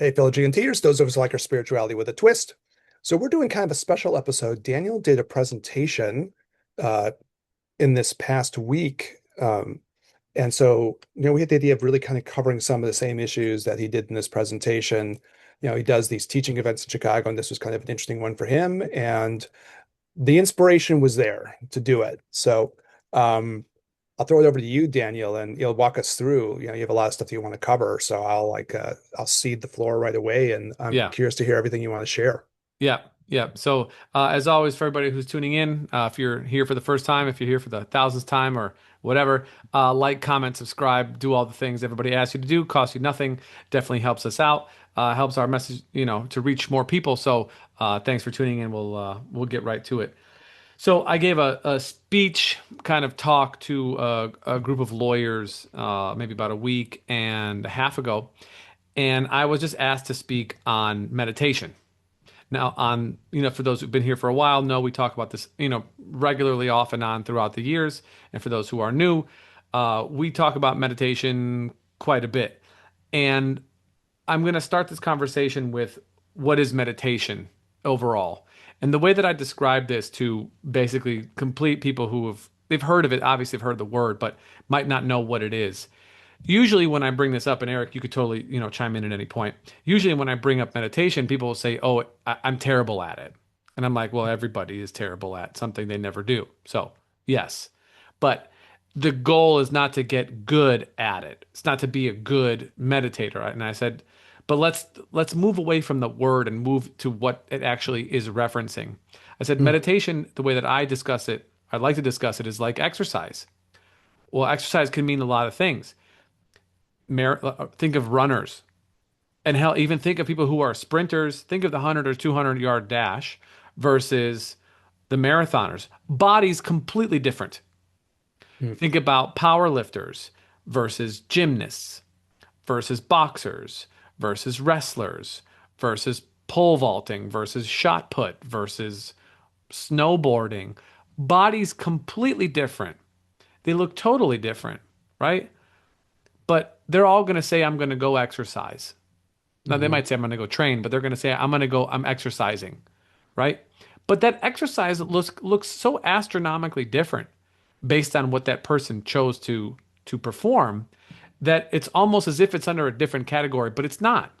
Hey, fellow GNTers, those of us who like our spirituality with a twist. So we're doing kind of a special episode. Daniel did a presentation uh, in this past week. And so, we had the idea of really kind of covering some of the same issues that he did in this presentation. He does these teaching events in Chicago, and this was kind of an interesting one for him. And the inspiration was there to do it. So I'll throw it over to you, Daniel, and you'll walk us through. You have a lot of stuff you want to cover, so I'll cede the floor right away, and I'm Yeah, curious to hear everything you want to share. yeah, yeah. So, as always, for everybody who's tuning in, if you're here for the first time, if you're here for the thousandth time, or whatever, like, comment, subscribe, do all the things everybody asks you to do. Costs you nothing. Definitely helps us out. Helps our message, to reach more people. So, thanks for tuning in. We'll get right to it. So, I gave a speech kind of talk to a group of lawyers, maybe about a week and a half ago, and I was just asked to speak on meditation. Now, for those who've been here for a while, know we talk about this, regularly off and on throughout the years. And for those who are new, we talk about meditation quite a bit. And I'm going to start this conversation with what is meditation overall. And the way that I describe this to basically complete people they've heard of it, obviously have heard the word, but might not know what it is. Usually when I bring this up, and Eric, you could totally, chime in at any point. Usually when I bring up meditation, people will say, "Oh, I'm terrible at it." And I'm like, "Well, everybody is terrible at something they never do." So, yes. But the goal is not to get good at it. It's not to be a good meditator. And I said, "But let's move away from the word and move to what it actually is referencing." I said, Mm, "Meditation, the way that I like to discuss it is like exercise." Well, exercise can mean a lot of things. Think of runners, and hell, even think of people who are sprinters. Think of the 100 or 200-yard dash versus the marathoners. Bodies completely different. mm, Think about power lifters versus gymnasts versus boxers versus wrestlers versus pole vaulting versus shot put versus snowboarding. Bodies completely different. They look totally different, right? But they're all going to say, "I'm going to go exercise." Now they mhm. might say, "I'm going to go train," but they're going to say, I'm exercising, right? But that exercise looks so astronomically different based on what that person chose to perform, that it's almost as if it's under a different category, but it's not.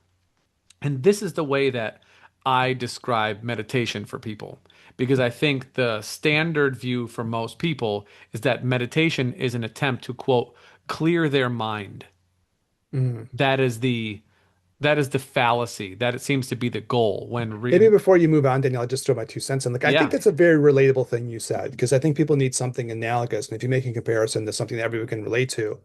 And this is the way that I describe meditation for people, because I think the standard view for most people is that meditation is an attempt to, quote, clear their mind. Mm. That is the fallacy, that it seems to be the goal when Maybe re before you move on, Daniel, I'll just throw my 2 cents in. Like, I think yeah, that's a very relatable thing you said, because I think people need something analogous. And if you make a comparison to something that everyone can relate to,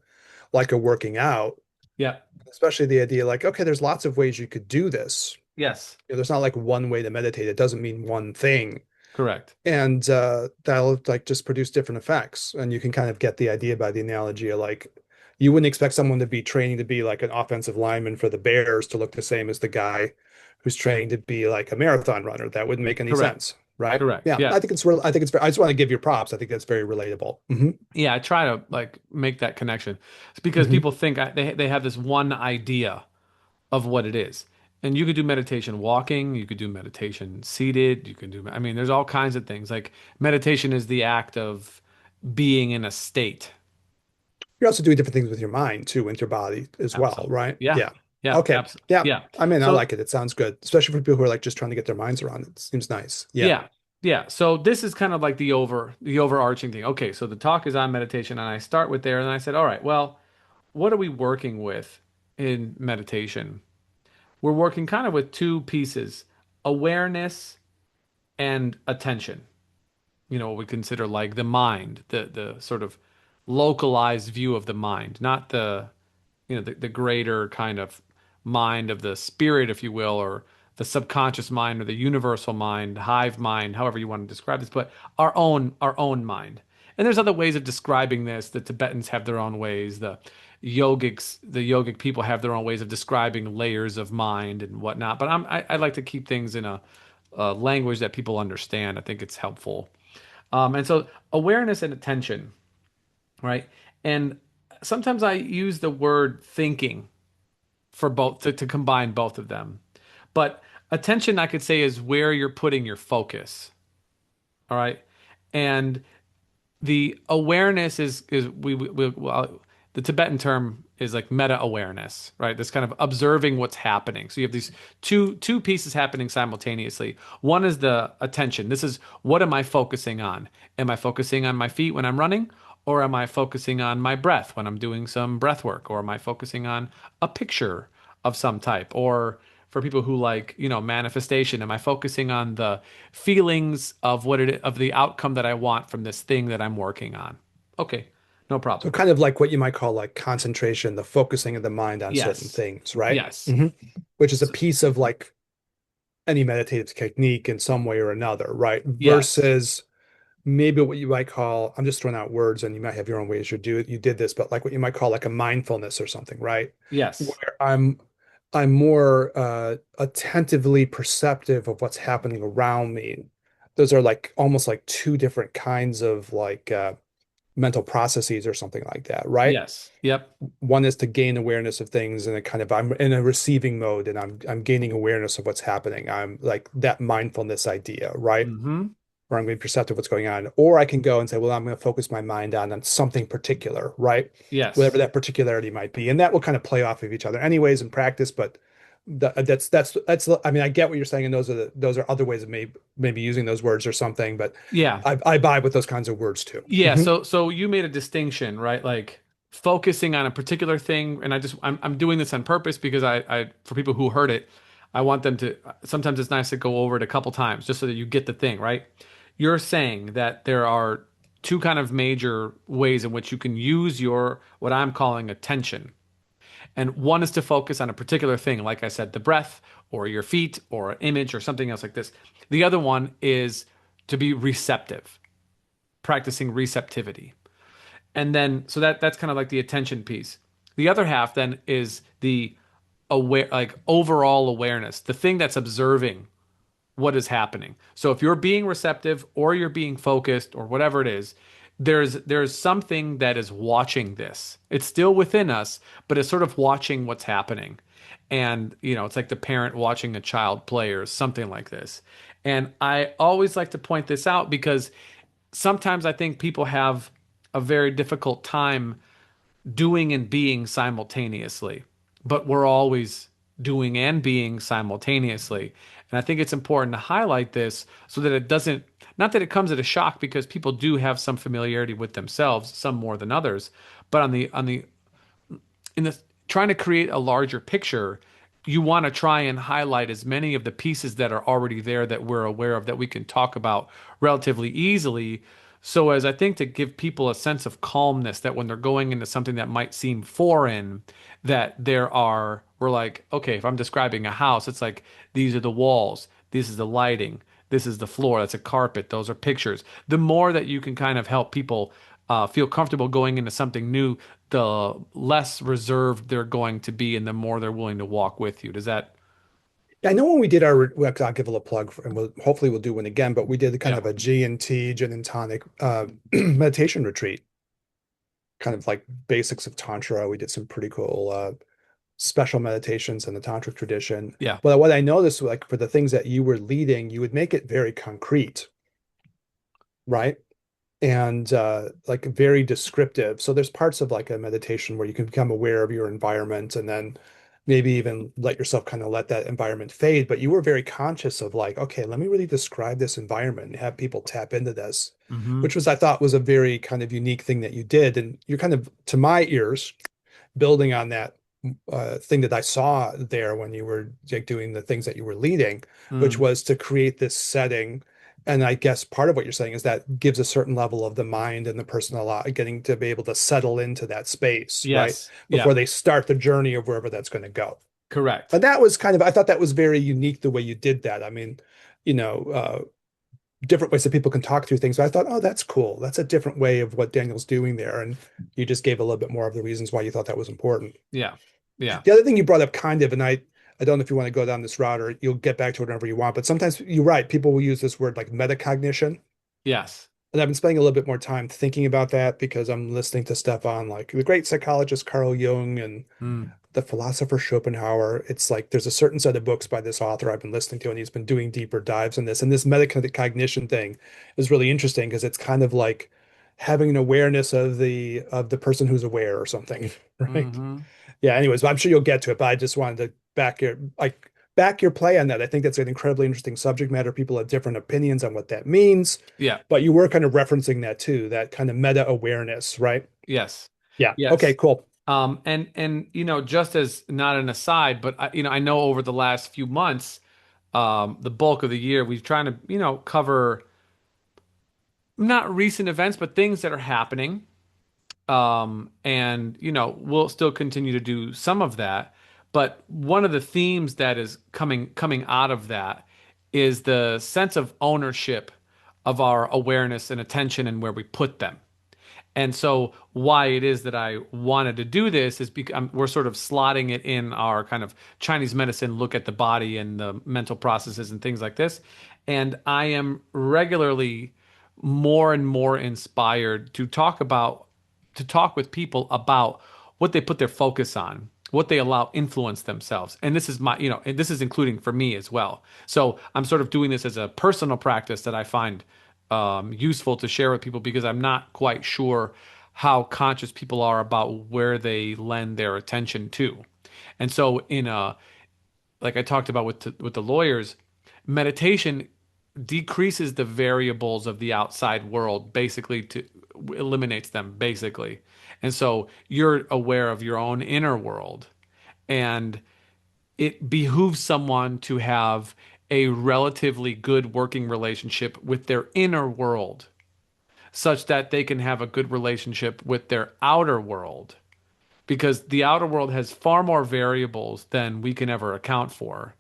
like a working out, yeah, especially the idea like, okay, there's lots of ways you could do this. yes, There's not like one way to meditate. It doesn't mean one thing. correct, And that'll like just produce different effects. And you can kind of get the idea by the analogy of like you wouldn't expect someone to be training to be like an offensive lineman for the Bears to look the same as the guy who's training to be like a marathon runner. That wouldn't make any correct, sense, right? correct, Yeah, yeah, I think it's I just want to give you props. I think that's very relatable. yeah. I try to like make that connection. It's because Hmm. people think they have this one idea of what it is. And you could do meditation walking, you could do meditation seated, you can do, I mean, there's all kinds of things. Like meditation is the act of being in a state. You're also doing different things with your mind too, with your body as well, Absolutely. right? Yeah. Yeah. Yeah. Okay. Absolutely. Yeah. Yeah. I'm in. I So, like it. It sounds good, especially for people who are like just trying to get their minds around it. It seems nice. Yeah. yeah. Yeah. So this is kind of like the overarching thing. Okay. So the talk is on meditation, and I start with there, and I said, all right, well, what are we working with in meditation? We're working kind of with two pieces: awareness and attention. What we consider like the mind, the sort of localized view of the mind, not the greater kind of mind of the spirit, if you will, or the subconscious mind or the universal mind, hive mind, however you want to describe this, but our own mind. And there's other ways of describing this. The Tibetans have their own ways. The yogic people have their own ways of describing layers of mind and whatnot. But I like to keep things in a language that people understand. I think it's helpful. And so awareness and attention, right? And sometimes I use the word thinking for both to combine both of them. But attention, I could say, is where you're putting your focus. All right. And the awareness is well, the Tibetan term is like meta awareness, right? This kind of observing what's happening. So you have these two pieces happening simultaneously. One is the attention. This is what am I focusing on? Am I focusing on my feet when I'm running? Or am I focusing on my breath when I'm doing some breath work? Or am I focusing on a picture of some type? Or for people who like, manifestation, am I focusing on the feelings of of the outcome that I want from this thing that I'm working on? Okay, no So problem. kind of like what you might call like concentration, the focusing of the mind on certain Yes. things, right? Yes. hmm Which is a So, piece of like any meditative technique in some way or another, right? yes. Versus maybe what you might call, I'm just throwing out words and you might have your own ways you did this, but like what you might call like a mindfulness or something, right? Yes. Where I'm more attentively perceptive of what's happening around me. Those are like almost like two different kinds of like mental processes or something like that, right? Yes. Yep. One is to gain awareness of things and it kind of I'm in a receiving mode and I'm gaining awareness of what's happening. I'm like that mindfulness idea, right? Mm-hmm. Where I'm being perceptive of what's going on. Or I can go and say, well, I'm going to focus my mind on something particular, right? Whatever Yes. that particularity might be. And that will kind of play off of each other anyways in practice, but that's I mean, I get what you're saying, and those are other ways of maybe using those words or something, but Yeah. I vibe with those kinds of words too. Yeah, Mhm. so you made a distinction, right? Like focusing on a particular thing, and I'm doing this on purpose because I for people who heard it, I want them to sometimes it's nice to go over it a couple times just so that you get the thing, right? You're saying that there are two kind of major ways in which you can use your what I'm calling attention. And one is to focus on a particular thing, like I said, the breath or your feet or an image or something else like this. The other one is to be receptive, practicing receptivity. And then so that's kind of like the attention piece. The other half then is the aware like overall awareness, the thing that's observing what is happening. So if you're being receptive or you're being focused or whatever it is, there's something that is watching this. It's still within us, but it's sort of watching what's happening. And it's like the parent watching a child play or something like this. And I always like to point this out because sometimes I think people have a very difficult time doing and being simultaneously, but we're always doing and being simultaneously. And I think it's important to highlight this so that it doesn't, not that it comes at a shock because people do have some familiarity with themselves, some more than others, but in the trying to create a larger picture, you want to try and highlight as many of the pieces that are already there that we're aware of that we can talk about relatively easily. So, as I think to give people a sense of calmness that when they're going into something that might seem foreign, we're like, okay, if I'm describing a house, it's like these are the walls, this is the lighting, this is the floor, that's a carpet, those are pictures. The more that you can kind of help people feel comfortable going into something new, the less reserved they're going to be and the more they're willing to walk with you. Does that? I know when we did our, well, I'll give a little plug for, and hopefully we'll do one again, but we did kind Yeah. of a G&T, gin and tonic meditation retreat, kind of like basics of Tantra. We did some pretty cool special meditations in the tantric tradition. Yeah. But what I noticed, like for the things that you were leading, you would make it very concrete, right? And like very descriptive. So there's parts of like a meditation where you can become aware of your environment and then maybe even let yourself kind of let that environment fade. But you were very conscious of like, okay, let me really describe this environment and have people tap into this, Hmm. which was, I thought, was a very kind of unique thing that you did. And you're kind of, to my ears, building on that thing that I saw there when you were like doing the things that you were leading, which Mm. was to create this setting. And I guess part of what you're saying is that gives a certain level of the mind and the person a lot getting to be able to settle into that space, right? Yes. Before Yeah. they start the journey of wherever that's going to go. Correct. And that was kind of, I thought that was very unique the way you did that. I mean, you know, different ways that people can talk through things. But I thought, oh, that's cool. That's a different way of what Daniel's doing there. And you just gave a little bit more of the reasons why you thought that was important. Yeah. Yeah. The other thing you brought up kind of, and I don't know if you want to go down this route or you'll get back to it whenever you want, but sometimes you're right. People will use this word like metacognition. Yes. And I've been spending a little bit more time thinking about that because I'm listening to stuff on like the great psychologist Carl Jung and Mm. the philosopher Schopenhauer. It's like there's a certain set of books by this author I've been listening to, and he's been doing deeper dives in this. And this metacognition thing is really interesting because it's kind of like having an awareness of the person who's aware or something, right? Hmm. Yeah, anyways, but I'm sure you'll get to it, but I just wanted to back your play on that. I think that's an incredibly interesting subject matter. People have different opinions on what that means, Yeah. but you were kind of referencing that too, that kind of meta awareness, right? Yes. Yeah. Okay, Yes. cool. And just as not an aside, but I know over the last few months, the bulk of the year, we've trying to, cover not recent events, but things that are happening. And we'll still continue to do some of that. But one of the themes that is coming out of that is the sense of ownership of our awareness and attention and where we put them. And so, why it is that I wanted to do this is because we're sort of slotting it in our kind of Chinese medicine look at the body and the mental processes and things like this. And I am regularly more and more inspired to talk with people about what they put their focus on, what they allow influence themselves. And this is and this is including for me as well. So I'm sort of doing this as a personal practice that I find useful to share with people because I'm not quite sure how conscious people are about where they lend their attention to. And so, like I talked about with the lawyers, meditation decreases the variables of the outside world, basically to eliminates them basically. And so you're aware of your own inner world, and it behooves someone to have a relatively good working relationship with their inner world such that they can have a good relationship with their outer world, because the outer world has far more variables than we can ever account for,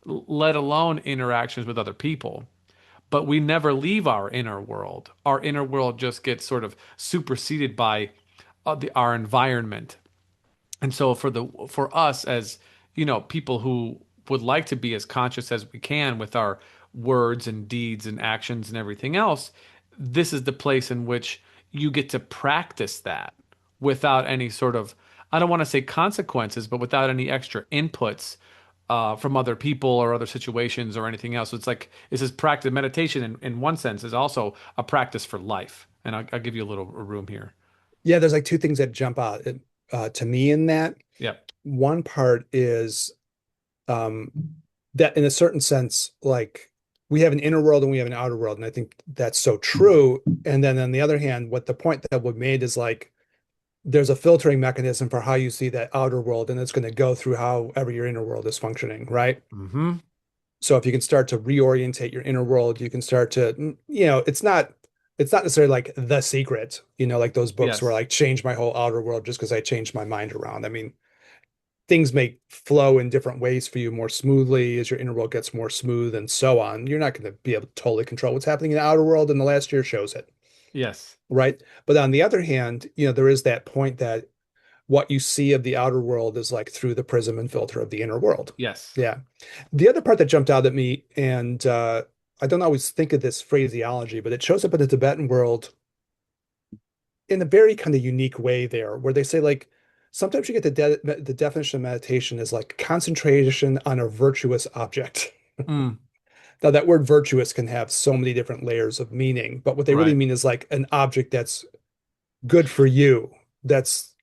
let alone interactions with other people. But we never leave our inner world. Our inner world just gets sort of superseded by our environment. And so for us as, people who would like to be as conscious as we can with our words and deeds and actions and everything else, this is the place in which you get to practice that without any sort of, I don't want to say consequences, but without any extra inputs from other people or other situations or anything else. So it's like it's this practice. Meditation, in one sense, is also a practice for life. And I'll give you a little room here. Yeah, there's like two things that jump out to me in that. Yeah. One part is um, that in a certain sense, like we have an inner world and we have an outer world, and I think that's so true. And then on the other hand, what the point that we made is like there's a filtering mechanism for how you see that outer world, and it's going to go through however your inner world is functioning, right? Mm-hmm. So if you can start to reorientate your inner world, you can start to, it's not necessarily like The Secret, like those books where Yes. like change my whole outer world just because I changed my mind around. I mean, things may flow in different ways for you more smoothly as your inner world gets more smooth and so on. You're not going to be able to totally control what's happening in the outer world, and the last year shows it, Yes. right? But on the other hand, there is that point that what you see of the outer world is like through the prism and filter of the inner world. Yes. Yeah. The other part that jumped out at me, and I don't always think of this phraseology, but it shows up in the Tibetan world in a very kind of unique way there, where they say like sometimes you get the definition of meditation is like concentration on a virtuous object. Mm, Now that word virtuous can have so many different layers of meaning, but what they really right. mean is like an object that's good for you, that's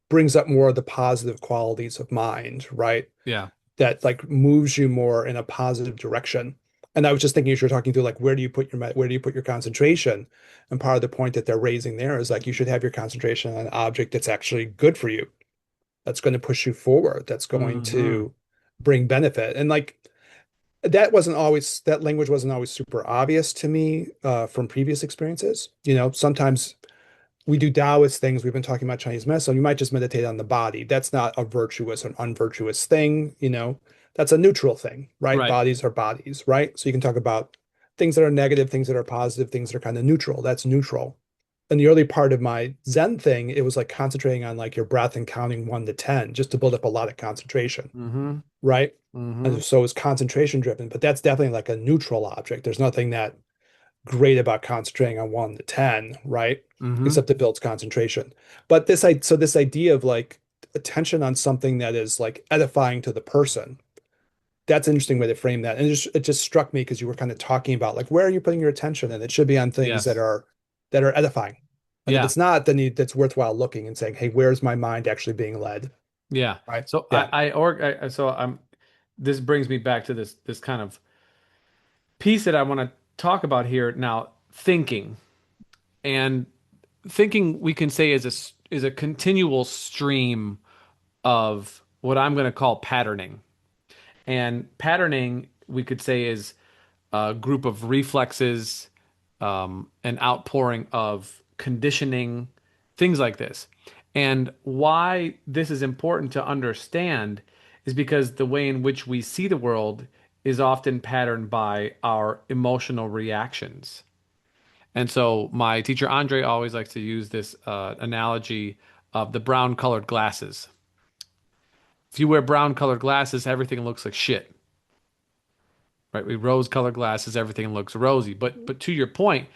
brings up more of the positive qualities of mind, right? Yeah. That like moves you more in a positive direction. And I was just thinking as you're talking through like where do you put your concentration? And part of the point that they're raising there is like you should have your concentration on an object that's actually good for you, that's going to push you forward, that's going Mm-hmm. to bring benefit. And like that language wasn't always super obvious to me from previous experiences. Sometimes we do Taoist things. We've been talking about Chinese medicine. You might just meditate on the body. That's not a virtuous or unvirtuous thing. That's a neutral thing, right? Right. Bodies are bodies, right? So you can talk about things that are negative, things that are positive, things that are kind of neutral. That's neutral. In the early part of my Zen thing, it was like concentrating on like your breath and counting 1 to 10 just to build up a lot of concentration, Mm-hmm. right? Mm-hmm. And so it's concentration driven, but that's definitely like a neutral object. There's nothing that great about concentrating on 1 to 10, right? Mm-hmm. Except it builds concentration. But this idea of like attention on something that is like edifying to the person. That's an interesting way to frame that. And it just struck me because you were kind of talking about like where are you putting your attention? And it should be on things Yes. that are edifying. And if Yeah. it's not, then it's worthwhile looking and saying, hey, where's my mind actually being led? Yeah. Right. So Yeah. so I'm this brings me back to this kind of piece that I want to talk about here now, thinking. And thinking we can say is a continual stream of what I'm going to call patterning. And patterning, we could say, is a group of reflexes, an outpouring of conditioning, things like this. And why this is important to understand is because the way in which we see the world is often patterned by our emotional reactions. And so my teacher Andre always likes to use this analogy of the brown colored glasses. If you wear brown colored glasses, everything looks like shit, right? We rose colored glasses, everything looks rosy. But to your point,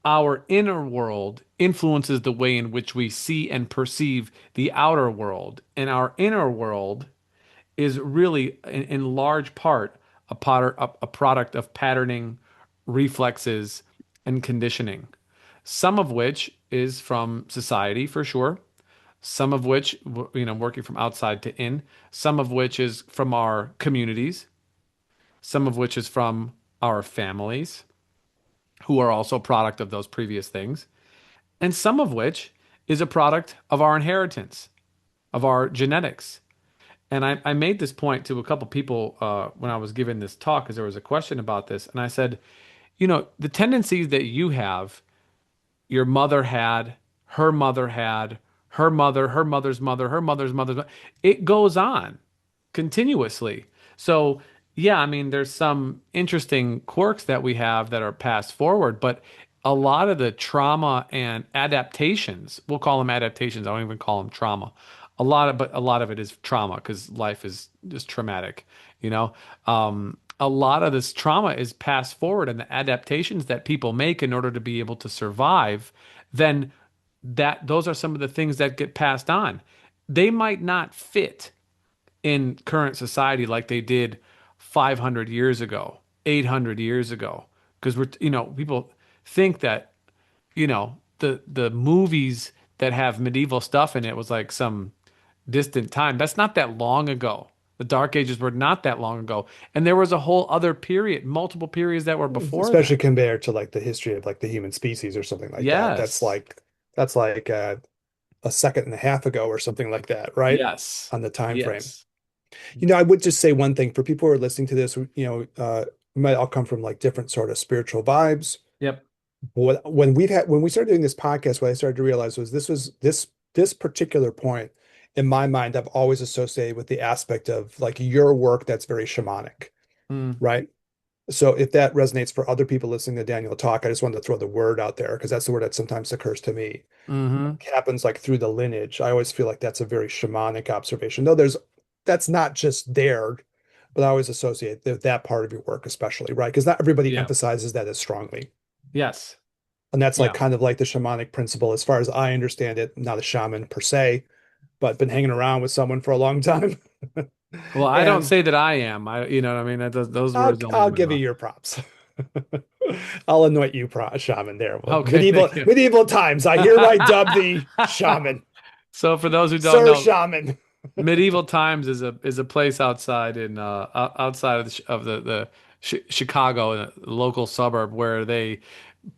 our inner world influences the way in which we see and perceive the outer world. And our inner world is really, in large part, a product of patterning, reflexes, and conditioning. Some of which is from society for sure. Some of which, working from outside to in. Some of which is from our communities. Some of which is from our families, who are also a product of those previous things. And some of which is a product of our inheritance, of our genetics. And I made this point to a couple people when I was giving this talk, because there was a question about this. And I said, the tendencies that you have, your mother had, her mother had, her mother, her mother's mother, her mother's mother's mother, it goes on continuously. So, yeah, I mean, there's some interesting quirks that we have that are passed forward, but a lot of the trauma and adaptations, we'll call them adaptations. I don't even call them trauma. But a lot of it is trauma because life is just traumatic, you know? A lot of this trauma is passed forward and the adaptations that people make in order to be able to survive, then those are some of the things that get passed on. They might not fit in current society like they did 500 years ago, 800 years ago. Because people think that, the movies that have medieval stuff in it was like some distant time. That's not that long ago. The Dark Ages were not that long ago. And there was a whole other period, multiple periods that were before Especially then. compared to like the history of like the human species or something like that. Yes. That's like a second and a half ago or something like that, right? Yes. On the time frame. Yes. I would just say one thing for people who are listening to this, we might all come from like different sort of spiritual vibes. Yep. When we started doing this podcast, what I started to realize was this particular point in my mind, I've always associated with the aspect of like your work that's very shamanic, Mm, right? So if that resonates for other people listening to Daniel talk, I just wanted to throw the word out there because that's the word that sometimes occurs to me. hmm It happens like through the lineage. I always feel like that's a very shamanic observation. Though that's not just there, but I always associate that part of your work, especially, right? Because not everybody Yeah. emphasizes that as strongly. Yes. And that's like Yeah. kind of like the shamanic principle, as far as I understand it. I'm not a shaman per se, but been hanging around with someone for a long time. Well, I don't And say that I am. You know what I mean? Those words don't leave I'll my give you mouth. your props. I'll anoint you shaman there. Well, Okay, thank you. medieval times. I hereby dub thee shaman, So for those who don't sir know, shaman. Medieval Times is a place outside outside of the Chicago, a local suburb where they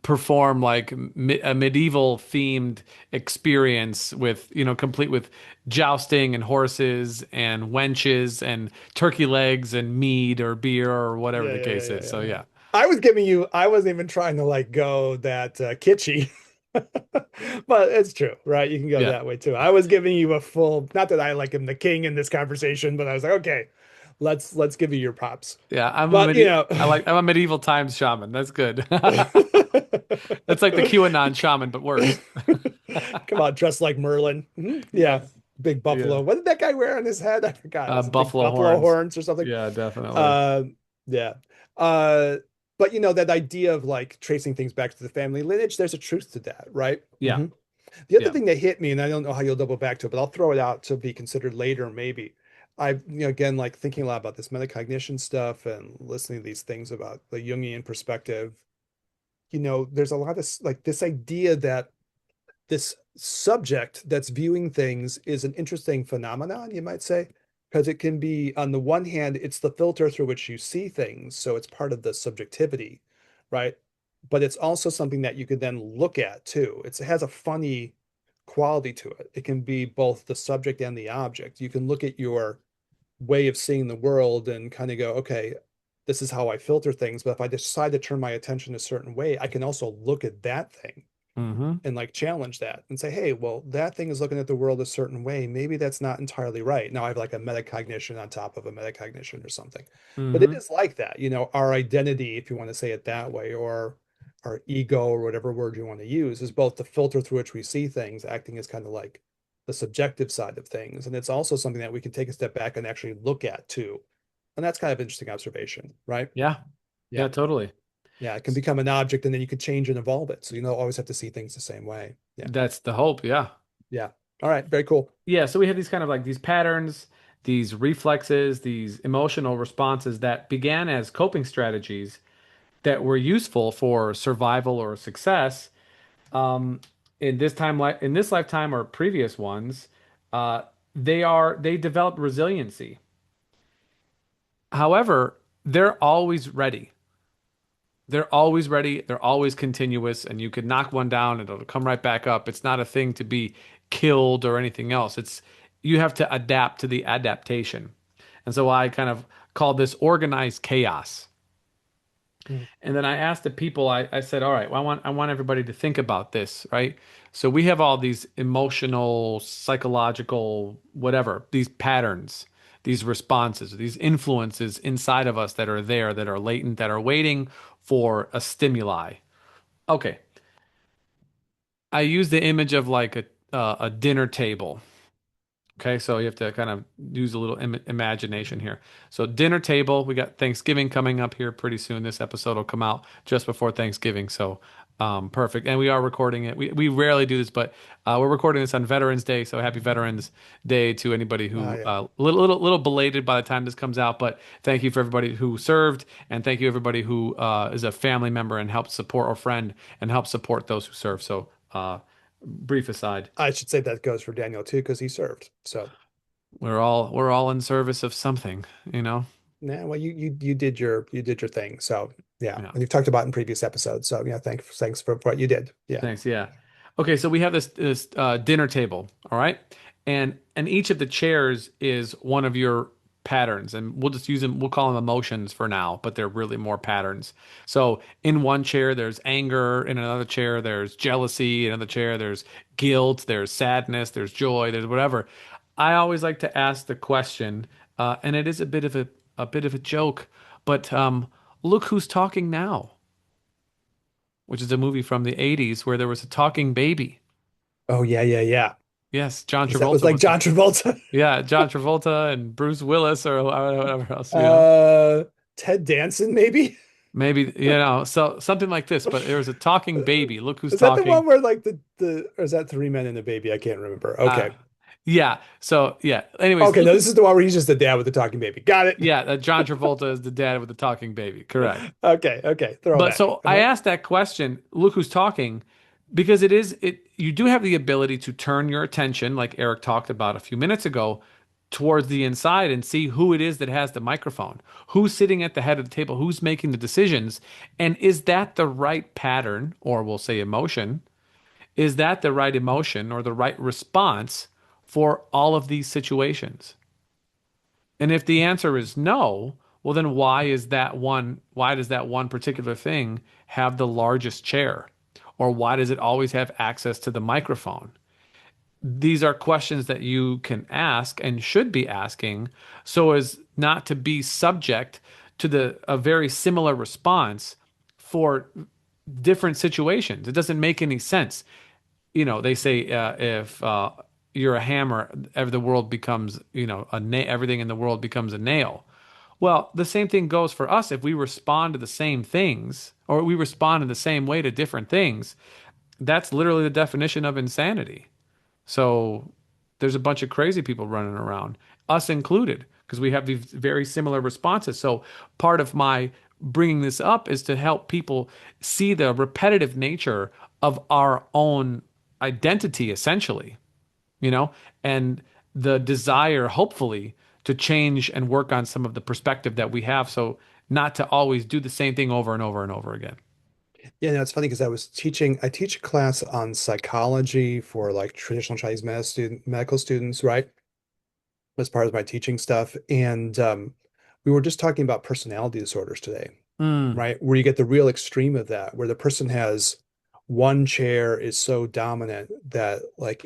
perform like a medieval themed experience with, complete with jousting and horses and wenches and turkey legs and mead or beer or whatever Yeah, the yeah, yeah, case yeah, is. So yeah. yeah. I wasn't even trying to like go that kitschy, but it's true, right? You can go Yeah. that way too. I was giving you a full, not that I like him the king in this conversation, but I was like, okay, let's give you your props. Yeah, But I'm a medieval times shaman. That's good. That's like the QAnon shaman, but worse. come on, dressed like Merlin. Mhm. Yeah, Yes. big Yeah. buffalo. What did that guy wear on his head? I forgot. Was it big Buffalo buffalo horns. horns or something? Yeah, definitely. Uh, yeah. Uh, but that idea of like tracing things back to the family lineage, there's a truth to that, right? Yeah. hmm The other Yeah. thing that hit me, and I don't know how you'll double back to it, but I'll throw it out to be considered later, maybe. Again, like thinking a lot about this metacognition stuff and listening to these things about the Jungian perspective, there's a lot of like this idea that this subject that's viewing things is an interesting phenomenon, you might say, because it can be, on the one hand, it's the filter through which you see things, so it's part of the subjectivity, right? But it's also something that you could then look at too. It has a funny quality to it. It can be both the subject and the object. You can look at your way of seeing the world and kind of go, okay, this is how I filter things. But if I decide to turn my attention a certain way, I can also look at that thing Mm-hmm. and like challenge that and say, hey, well, that thing is looking at the world a certain way. Maybe that's not entirely right. Now I have like a metacognition on top of a metacognition or something. But it Mm-hmm. is like that, our identity, if you want to say it that way, or our ego, or whatever word you want to use, is both the filter through which we see things, acting as kind of like the subjective side of things. And it's also something that we can take a step back and actually look at too. And that's kind of interesting observation, right? Yeah. Yeah. Yeah, totally. Yeah, it can become an object and then you can change and evolve it. So you don't always have to see things the same way. Yeah. That's the hope. Yeah. Yeah. All right. Very cool. Yeah. So we have these kind of like these patterns, these reflexes, these emotional responses that began as coping strategies that were useful for survival or success. Um, in this lifetime or previous ones, uh, they developed resiliency. However, they're always ready. They're always ready. They're always continuous, and you could knock one down and it'll come right back up. It's not a thing to be killed or anything else. It's you have to adapt to the adaptation. And so I kind of call this organized chaos. Mm. And then I asked the people, I said, all right, well, I want everybody to think about this, right? So we have all these emotional, psychological, whatever, these patterns, these responses, these influences inside of us that are there, that are latent, that are waiting for a stimuli. Okay. I use the image of like a dinner table. Okay, so you have to kind of use a little imagination here. So dinner table, we got Thanksgiving coming up here pretty soon. This episode will come out just before Thanksgiving, so perfect. And we are recording it. We rarely do this, but we're recording this on Veterans Day, so happy Veterans Day to anybody who Yeah. little belated by the time this comes out. But thank you for everybody who served, and thank you everybody who is a family member and helped support or friend and help support those who serve. So brief aside. I should say that goes for Daniel too, because he served. So We're all in service of something, you know? yeah, well, you did your thing. So yeah, Yeah. and you've talked about it in previous episodes. So yeah, thanks for what you did. Yeah. Thanks. Yeah. Okay, so we have this dinner table, all right? And each of the chairs is one of your patterns, and we'll just use them, we'll call them emotions for now, but they're really more patterns. So in one chair there's anger, in another chair there's jealousy, in another chair there's guilt, there's sadness, there's joy, there's whatever. I always like to ask the question, and it is a bit of a joke, but look who's talking now, which is a movie from the 80s where there was a talking baby. Oh yeah, yeah, yeah. Yes, John Was that was Travolta like was the John Travolta? yeah, John Travolta and Bruce Willis or whatever else. uh Ted Danson, maybe? Maybe, so something like this, but there was a talking baby. Look who's Is that the talking. one where like the or is that Three Men and a Baby? I can't remember. Uh, Okay. yeah. So yeah. Anyways, Okay, look, no, this is the one where he's just the dad with the talking baby. Got it. yeah, John Travolta is the dad with the talking baby. Correct. Okay, okay. But Throwback. so I asked that question, look who's talking, because you do have the ability to turn your attention, like Eric talked about a few minutes ago, towards the inside and see who it is that has the microphone, who's sitting at the head of the table, who's making the decisions, and is that the right pattern, or we'll say emotion? Is that the right emotion or the right response for all of these situations? And if the answer is no, well then why does that one particular thing have the largest chair? Or why does it always have access to the microphone? These are questions that you can ask and should be asking so as not to be subject to a very similar response for different situations. It doesn't make any sense. They say if you're a hammer, the world becomes, everything in the world becomes a nail. Well, the same thing goes for us if we respond to the same things or we respond in the same way to different things. that's literally the definition of insanity. So there's a bunch of crazy people running around, us included, because we have these very similar responses. So part of my bringing this up is to help people see the repetitive nature of our own identity, essentially, you know, and the desire, hopefully, to change and work on some of the perspective that we have. So not to always do the same thing over and over and over again. Yeah, no, it's funny because I teach a class on psychology for like traditional Chinese medical students, right? As part of my teaching stuff. And we were just talking about personality disorders today, Mm, right? Where you get the real extreme of that, where the person has one chair is so dominant that like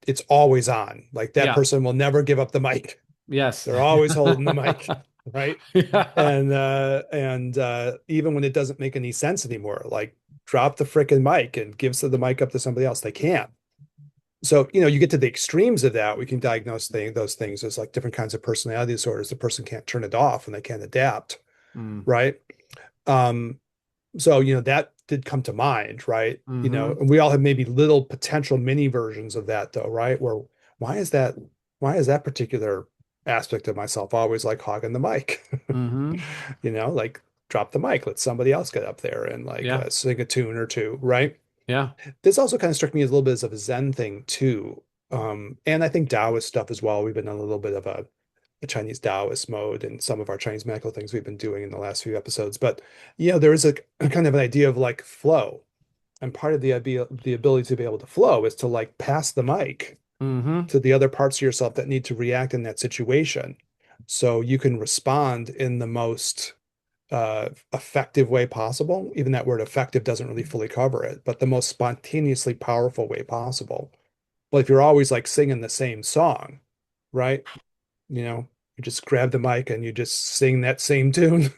it's always on. Like that yeah. person will never give up the mic. Yes. They're always holding the mic, right? Yeah. And even when it doesn't make any sense anymore, like drop the frickin' mic and give the mic up to somebody else. They can't. So, you get to the extremes of that. We can diagnose those things as like different kinds of personality disorders. The person can't turn it off and they can't adapt, Mm, right? Um, so, that did come to mind, right? hmm. And we all have maybe little potential mini versions of that though, right? Where why is that, why is that particular aspect of myself always like hogging the mic? Hmm. Like drop the mic, let somebody else get up there and like Yeah. sing a tune or two, right? Yeah. This also kind of struck me as a little bit of a Zen thing too. And I think Taoist stuff as well. We've been on a little bit of a Chinese Taoist mode and some of our Chinese medical things we've been doing in the last few episodes. But there is a kind of an idea of like flow. And part of the ability to be able to flow is to like pass the mic Hmm. to the other parts of yourself that need to react in that situation. So you can respond in the most effective way possible. Even that word effective doesn't really fully cover it, but the most spontaneously powerful way possible. But if you're always like singing the same song, right? You just grab the mic and you just sing that same tune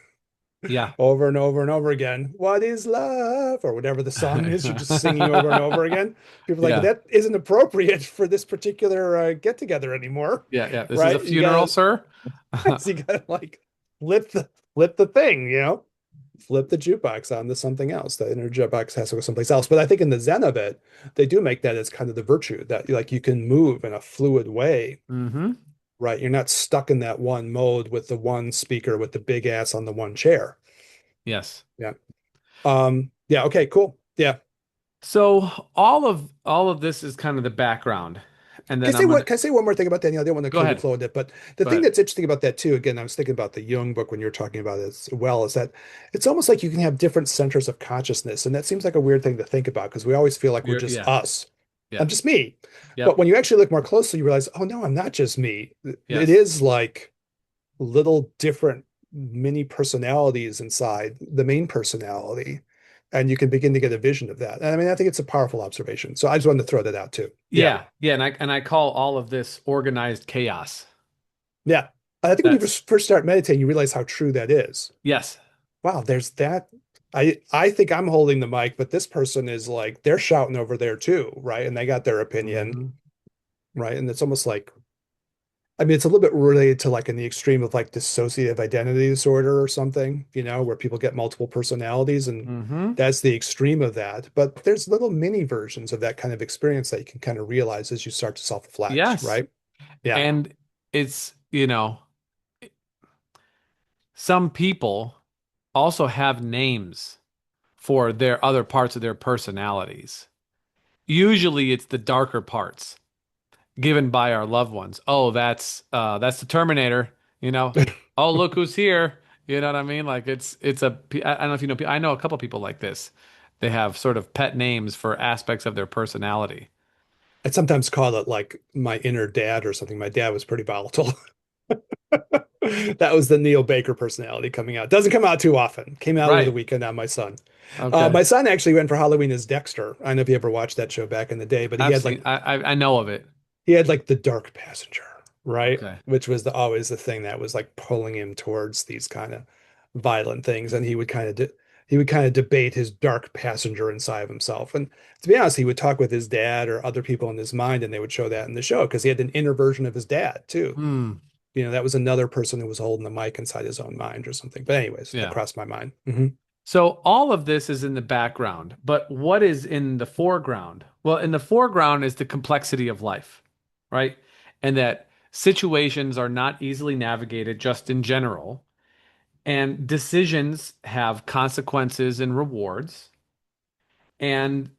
Yeah. over and over and over again. What is love? Or whatever the song is, you're just singing over and over again. People are like, Yeah. that isn't appropriate for this particular get together anymore, Yeah. Yeah. This is a right? You funeral, gotta, sir. so you gotta like flip the thing, flip the jukebox onto something else. The inner jukebox has to go someplace else. But I think in the Zen of it, they do make that as kind of the virtue that like you can move in a fluid way, Hmm. right? You're not stuck in that one mode with the one speaker with the big ass on the one chair. Yes. Yeah. Yeah, okay, cool. Yeah. So all of this is kind of the background. And then I'm gonna Can I say one more thing about that? I didn't want to go clear the ahead. flow of it, but the Go thing ahead. that's interesting about that too, again, I was thinking about the Jung book when you were talking about it as well, is that it's almost like you can have different centers of consciousness. And that seems like a weird thing to think about because we always feel like we're just Yeah. us. I'm Yeah. just me. But Yep. when you actually look more closely, you realize, oh no, I'm not just me. It Yes. is like little different mini personalities inside the main personality. And you can begin to get a vision of that. And I mean, I think it's a powerful observation. So I just wanted to throw that out too. Yeah. Yeah. Yeah. And I call all of this organized chaos. Yeah. I think when you That's first start meditating, you realize how true that is. yes. Wow, there's that. I think I'm holding the mic, but this person is like they're shouting over there too, right? And they got their opinion, Hmm. right? And it's almost like I mean, it's a little bit related to like in the extreme of like dissociative identity disorder or something, where people get multiple personalities, and Hmm. that's the extreme of that. But there's little mini versions of that kind of experience that you can kind of realize as you start to self-reflect, Yes. right? Yeah. And it's, some people also have names for their other parts of their personalities. Usually it's the darker parts given by our loved ones. Oh, that's the Terminator, you know. Oh, look who's here. You know what I mean? Like I don't know if you know, I know a couple people like this. They have sort of pet names for aspects of their personality. I sometimes call it like my inner dad or something. My dad was pretty volatile. That was the Neil Baker personality coming out. Doesn't come out too often. Came out over the Right. weekend on my son. Okay. My son actually went for Halloween as Dexter. I don't know if you ever watched that show back in the day, but I've seen I know of it. he had like the dark passenger, right? Okay. Which was always the thing that was like pulling him towards these kind of violent things, and he would kind of debate his dark passenger inside of himself. And to be honest, he would talk with his dad or other people in his mind, and they would show that in the show because he had an inner version of his dad too. Hmm. That was another person who was holding the mic inside his own mind or something. But anyways, that Yeah. crossed my mind. Hmm. So all of this is in the background, but what is in the foreground? Well, in the foreground is the complexity of life, right? And that situations are not easily navigated just in general, and decisions have consequences and rewards, and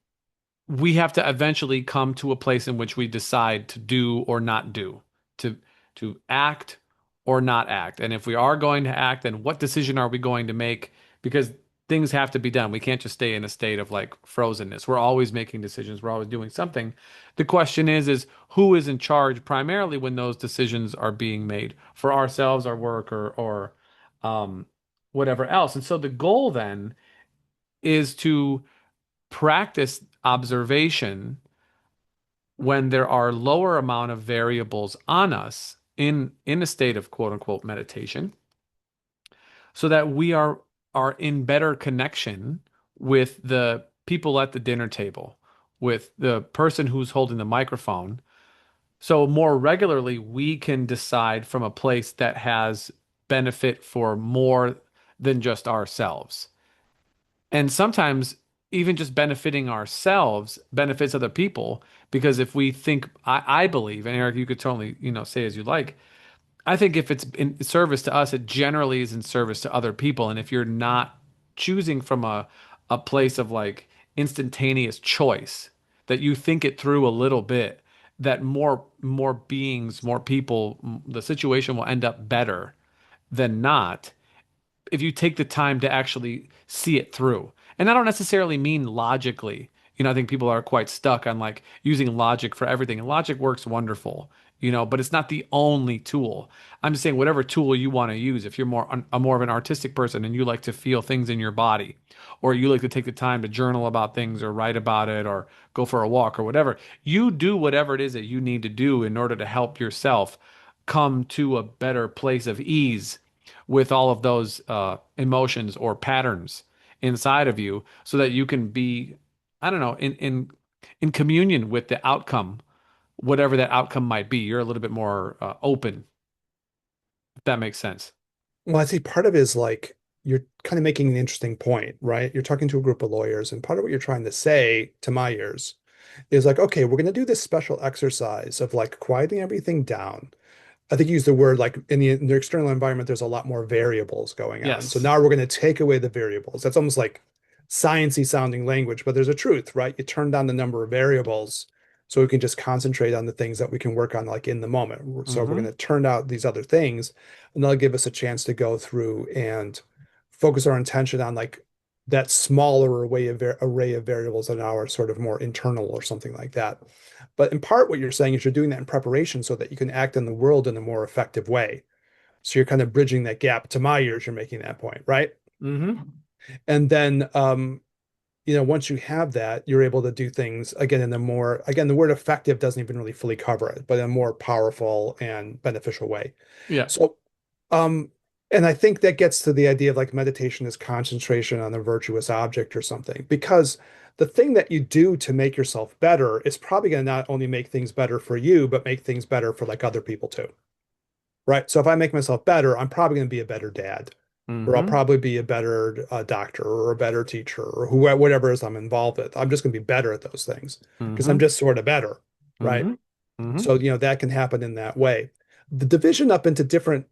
we have to eventually come to a place in which we decide to do or not do, to act or not act. And if we are going to act, then what decision are we going to make? Because things have to be done. We can't just stay in a state of like frozenness. We're always making decisions. We're always doing something. The question is who is in charge primarily when those decisions are being made for ourselves, our work, or um, whatever else. And so the goal then is to practice observation when there are lower amount of variables on us in a state of quote unquote meditation so that we are in better connection with the people at the dinner table, with the person who's holding the microphone. So more regularly we can decide from a place that has benefit for more than just ourselves. And sometimes even just benefiting ourselves benefits other people because if we think, I believe, and Eric, you could totally, say as you like. I think if it's in service to us, it generally is in service to other people. And if you're not choosing from a place of like instantaneous choice, that you think it through a little bit, that more beings, more people, the situation will end up better than not if you take the time to actually see it through. And I don't necessarily mean logically. I think people are quite stuck on like using logic for everything. And logic works wonderful, but it's not the only tool. I'm just saying whatever tool you want to use, if you're more of an artistic person and you like to feel things in your body, or you like to take the time to journal about things or write about it or go for a walk or whatever, you do whatever it is that you need to do in order to help yourself come to a better place of ease with all of those emotions or patterns inside of you so that you can be, I don't know, in communion with the outcome, whatever that outcome might be. You're a little bit more open, if that makes sense. Well, I think part of it is like you're kind of making an interesting point, right? You're talking to a group of lawyers, and part of what you're trying to say, to my ears, is like, okay, we're going to do this special exercise of like quieting everything down. I think you use the word like in the external environment, there's a lot more variables going on. So Yes. now we're going to take away the variables. That's almost like sciencey sounding language, but there's a truth, right? You turn down the number of variables so we can just concentrate on the things that we can work on like in the moment. So we're going Mm-hmm. to turn out these other things, and that'll give us a chance to go through and focus our attention on like that smaller array of variables that now are sort of more internal or something like that. But in part, what you're saying is you're doing that in preparation so that you can act in the world in a more effective way. So you're kind of bridging that gap. To my ears, you're making that point, right? Mm-hmm. And then, once you have that, you're able to do things again in a more, again, the word effective doesn't even really fully cover it, but in a more powerful and beneficial way. Yeah. So, um, and I think that gets to the idea of like meditation is concentration on a virtuous object or something, because the thing that you do to make yourself better is probably going to not only make things better for you, but make things better for like other people too. Right. So if I make myself better, I'm probably going to be a better dad, or I'll Mm-hmm. probably be a better doctor or a better teacher or whatever it is I'm involved with. I'm just going to be better at those things because I'm Mm-hmm. just sort of better. Right. Mm-hmm. Mm-hmm. So, that can happen in that way. The division up into different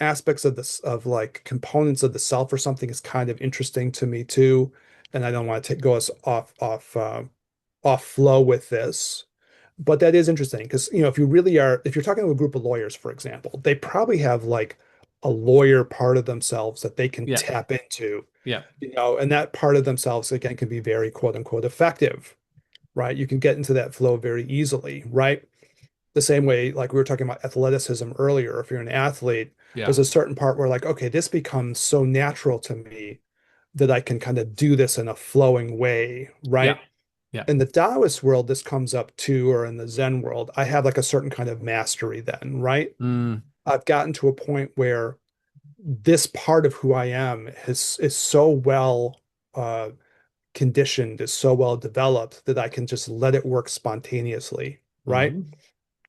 aspects of this of like components of the self or something is kind of interesting to me too. And I don't want to go us off flow with this. But that is interesting because, if you're talking to a group of lawyers, for example, they probably have like a lawyer part of themselves that they can Yeah. tap into, Yeah. and that part of themselves, again, can be very quote unquote effective, right? You can get into that flow very easily, right? The same way, like we were talking about athleticism earlier, if you're an athlete, Yeah. there's a certain part where, like, okay, this becomes so natural to me that I can kind of do this in a flowing way, Yeah. right? Yeah. In the Taoist world, this comes up too, or in the Zen world, I have like a certain kind of mastery then, right? Mm. I've gotten to a point where this part of who I am is so well uh, conditioned, is so well developed that I can just let it work spontaneously, right? Mm-hmm.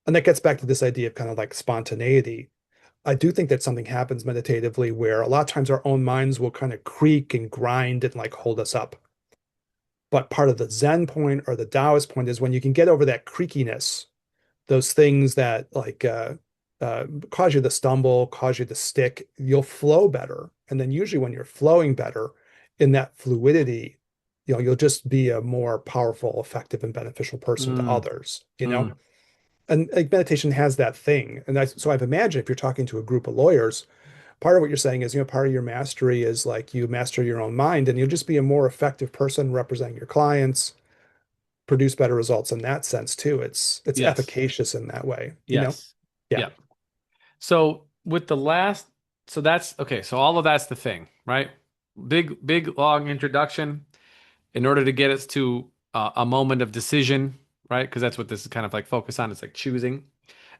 And that gets back to this idea of kind of like spontaneity. I do think that something happens meditatively where a lot of times our own minds will kind of creak and grind and like hold us up. But part of the Zen point or the Taoist point is when you can get over that creakiness, those things that cause you to stumble, cause you to stick, you'll flow better. And then usually when you're flowing better in that fluidity, you'll just be a more powerful, effective, and beneficial person to Mm, others, mm. And like meditation has that thing. So I've imagined if you're talking to a group of lawyers, part of what you're saying is, part of your mastery is like you master your own mind and you'll just be a more effective person representing your clients, produce better results in that sense too. It's Yes. efficacious in that way. Yes. Yeah. Yeah. So with the last, so that's okay. So all of that's the thing, right? Big, long introduction in order to get us to a moment of decision, right? Because that's what this is kind of like focus on. It's like choosing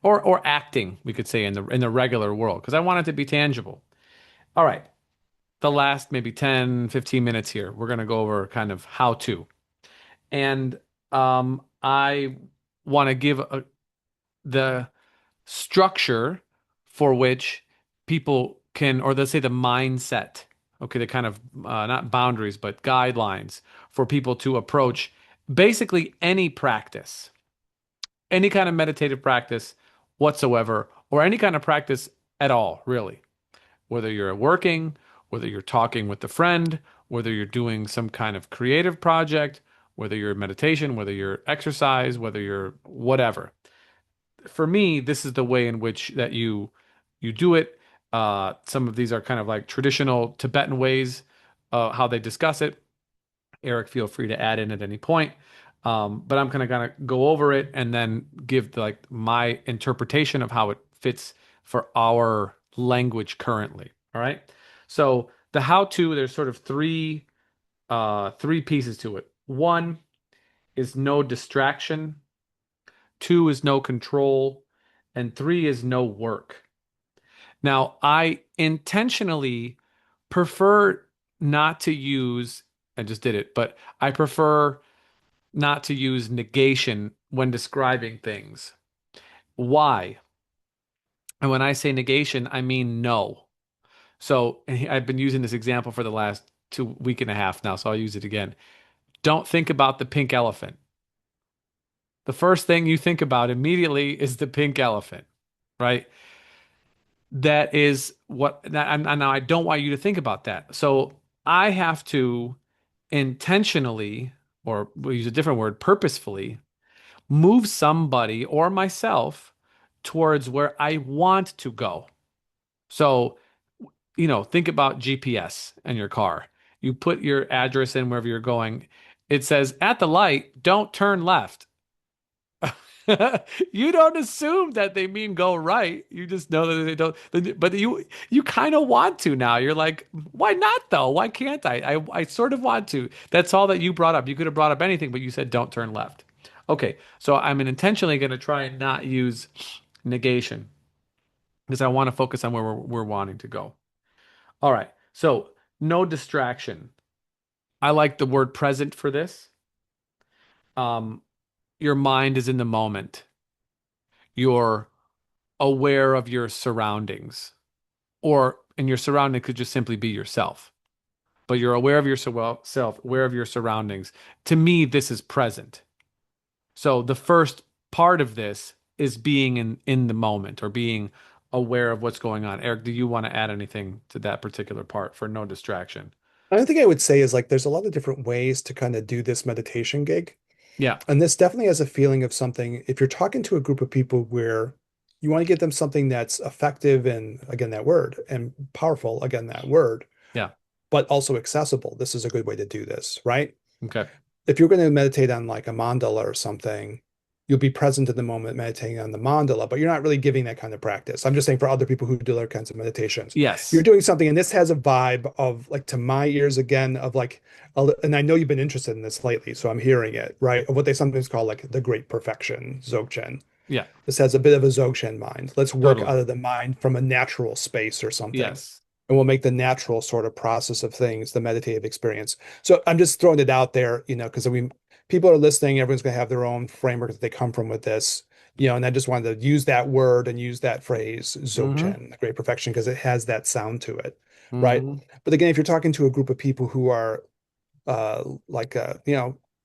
or acting, we could say in the regular world, because I want it to be tangible. All right. The last maybe 10, 15 minutes here, we're going to go over kind of how to. And I want to give the structure for which people can, or let's say the mindset, okay, the kind of not boundaries, but guidelines for people to approach basically any practice, any kind of meditative practice whatsoever, or any kind of practice at all, really. Whether you're working, whether you're talking with a friend, whether you're doing some kind of creative project, whether you're meditation, whether you're exercise, whether you're whatever. For me, this is the way in which that you do it. Some of these are kind of like traditional Tibetan ways, how they discuss it. Eric, feel free to add in at any point. But I'm gonna go over it and then give like my interpretation of how it fits for our language currently. All right. So the how to, there's sort of three pieces to it. One is no distraction, two is no control, and three is no work. Now, I intentionally prefer not to use, I just did it, but I prefer not to use negation when describing things. Why? And when I say negation, I mean no. So I've been using this example for the last 2 week and a half now, so I'll use it again. Don't think about the pink elephant. The first thing you think about immediately is the pink elephant, right? That is what that, and now I don't want you to think about that. So I have to intentionally, or we'll use a different word, purposefully, move somebody or myself towards where I want to go. So, think about GPS and your car. You put your address in wherever you're going. It says at the light, don't turn left. You don't assume that they mean go right. You just know that they don't. But you kind of want to now. You're like, why not though? Why can't I? I sort of want to. That's all that you brought up. You could have brought up anything, but you said don't turn left. Okay, so I'm intentionally going to try and not use negation because I want to focus on where we're wanting to go. All right, so no distraction. I like the word present for this. Um, your mind is in the moment. You're aware of your surroundings, or and your surrounding could just simply be yourself, but you're aware of your self, aware of your surroundings. To me, this is present. So the first part of this is being in the moment or being aware of what's going on. Eric, do you want to add anything to that particular part for no distraction? Another thing I would say is like there's a lot of different ways to kind of do this meditation gig. Yeah, And this definitely has a feeling of something. If you're talking to a group of people where you want to get them something that's effective and again that word and powerful, again that word, yeah. but also accessible, this is a good way to do this, right? Okay. If you're going to meditate on like a mandala or something, you'll be present in the moment meditating on the mandala, but you're not really giving that kind of practice. I'm just saying for other people who do other kinds of meditations, you're Yes. doing something, and this has a vibe of like to my ears again of like, and I know you've been interested in this lately, so I'm hearing it, right? Of what they sometimes call like the great perfection, Dzogchen. Yeah, This has a bit of a Dzogchen mind. Let's work totally. out of the mind from a natural space or something. Yes. And we'll make the natural sort of process of things, the meditative experience. So I'm just throwing it out there, because people are listening, everyone's going to have their own framework that they come from with this, and I just wanted to use that word and use that phrase, Mm-hmm. Dzogchen, the great perfection, because it has that sound to it, right? Mm-hmm. But again, if you're talking to a group of people who are like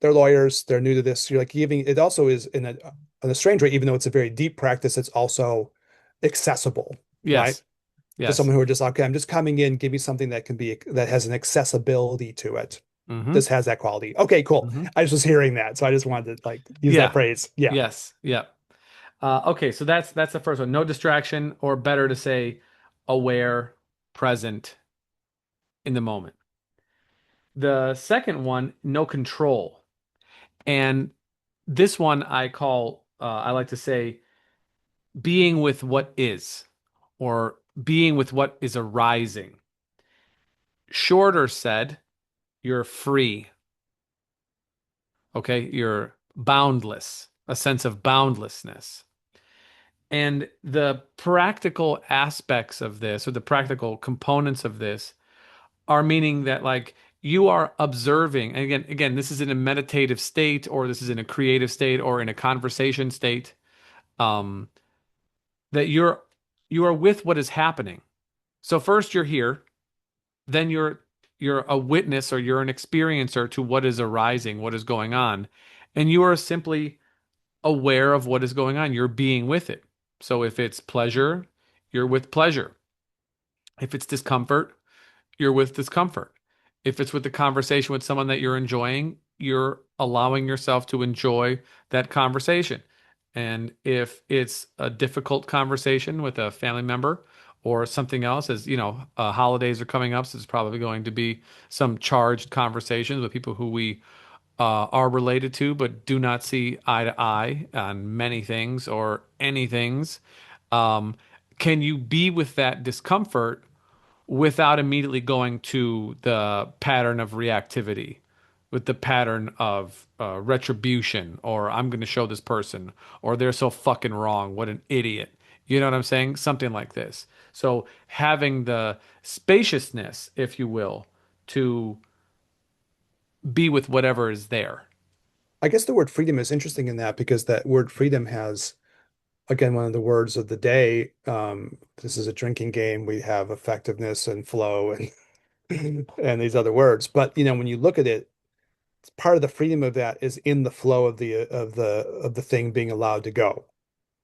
they're lawyers, they're new to this, you're like giving it also is in a strange way, even though it's a very deep practice, it's also accessible, right? Yes. To Yes. someone who are just like, okay, I'm just coming in, give me something that has an accessibility to it. Mm-hmm. This has that quality. Okay, cool. Mm-hmm. I just was hearing that, so I just wanted to like use that Yeah. phrase. Yeah. Yes. Yeah. Okay, so that's the first one. No distraction, or better to say, aware, present in the moment. The second one, no control. And this one I like to say, being with what is, or being with what is arising. Shorter said, you're free. Okay, you're boundless, a sense of boundlessness. And the practical aspects of this, or the practical components of this, are meaning that like you are observing, and again, this is in a meditative state, or this is in a creative state, or in a conversation state, um, that you are with what is happening. So first you're here, then you're a witness, or you're an experiencer to what is arising, what is going on, and you are simply aware of what is going on. You're being with it. So if it's pleasure, you're with pleasure. If it's discomfort, you're with discomfort. If it's with the conversation with someone that you're enjoying, you're allowing yourself to enjoy that conversation. And if it's a difficult conversation with a family member or something else, as you know, holidays are coming up, so there's probably going to be some charged conversations with people who we are related to, but do not see eye to eye on many things or any things. Um, can you be with that discomfort without immediately going to the pattern of reactivity, with the pattern of retribution, or I'm going to show this person, or they're so fucking wrong, what an idiot. You know what I'm saying? Something like this. So having the spaciousness, if you will, to be with whatever is there. I guess the word freedom is interesting in that because that word freedom has, again, one of the words of the day. This is a drinking game. We have effectiveness and flow and and these other words. But when you look at it, part of the freedom of that is in the flow of the thing being allowed to go.